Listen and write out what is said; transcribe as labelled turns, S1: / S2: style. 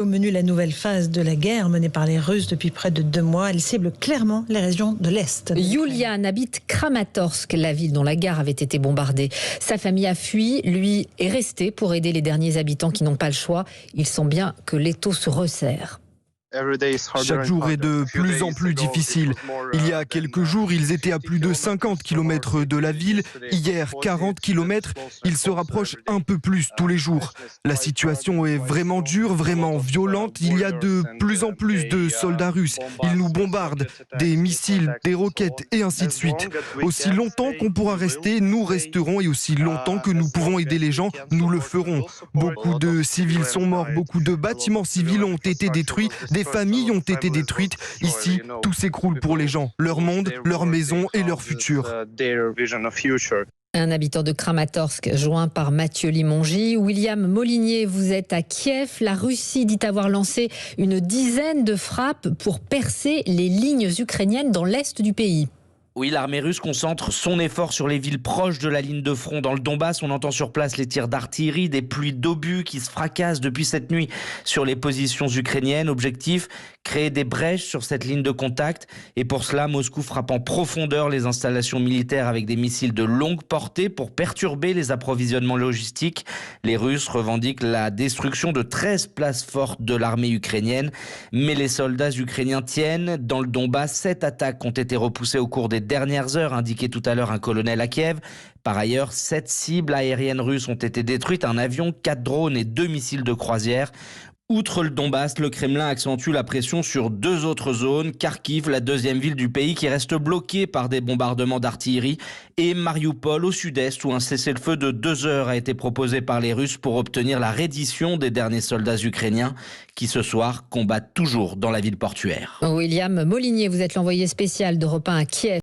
S1: Au menu, la nouvelle phase de la guerre menée par les Russes depuis près de 2 mois. Elle cible clairement les régions de l'Est.
S2: Yulian habite Kramatorsk, la ville dont la gare avait été bombardée. Sa famille a fui, lui est resté pour aider les derniers habitants qui n'ont pas le choix. Il sent bien que l'étau se resserre.
S3: Chaque jour est de plus en plus difficile. Il y a quelques jours, ils étaient à plus de 50 km de la ville. Hier, 40 km. Ils se rapprochent un peu plus tous les jours. La situation est vraiment dure, vraiment violente. Il y a de plus en plus de soldats russes. Ils nous bombardent, des missiles, des roquettes et ainsi de suite. Aussi longtemps qu'on pourra rester, nous resterons, et aussi longtemps que nous pouvons aider les gens, nous le ferons. Beaucoup de civils sont morts, beaucoup de bâtiments civils ont été détruits. Des familles ont été détruites. Ici, tout s'écroule pour les gens, leur monde, leur maison et leur futur.
S2: Un habitant de Kramatorsk, joint par Mathieu Limongi. William Molinier, vous êtes à Kiev. La Russie dit avoir lancé une dizaine de frappes pour percer les lignes ukrainiennes dans l'est du pays.
S4: Oui, l'armée russe concentre son effort sur les villes proches de la ligne de front. Dans le Donbass, on entend sur place les tirs d'artillerie, des pluies d'obus qui se fracassent depuis cette nuit sur les positions ukrainiennes. Objectif, créer des brèches sur cette ligne de contact. Et pour cela, Moscou frappe en profondeur les installations militaires avec des missiles de longue portée pour perturber les approvisionnements logistiques. Les Russes revendiquent la destruction de 13 places fortes de l'armée ukrainienne. Mais les soldats ukrainiens tiennent. Dans le Donbass, 7 attaques ont été repoussées au cours des dernières heures, indiquait tout à l'heure un colonel à Kiev. Par ailleurs, 7 cibles aériennes russes ont été détruites, un avion, 4 drones et 2 missiles de croisière. Outre le Donbass, le Kremlin accentue la pression sur 2 autres zones, Kharkiv, la deuxième ville du pays qui reste bloquée par des bombardements d'artillerie, et Mariupol au sud-est où un cessez-le-feu de 2 heures a été proposé par les Russes pour obtenir la reddition des derniers soldats ukrainiens qui ce soir combattent toujours dans la ville portuaire.
S2: William Molinier, vous êtes l'envoyé spécial d'Europe 1 à Kiev.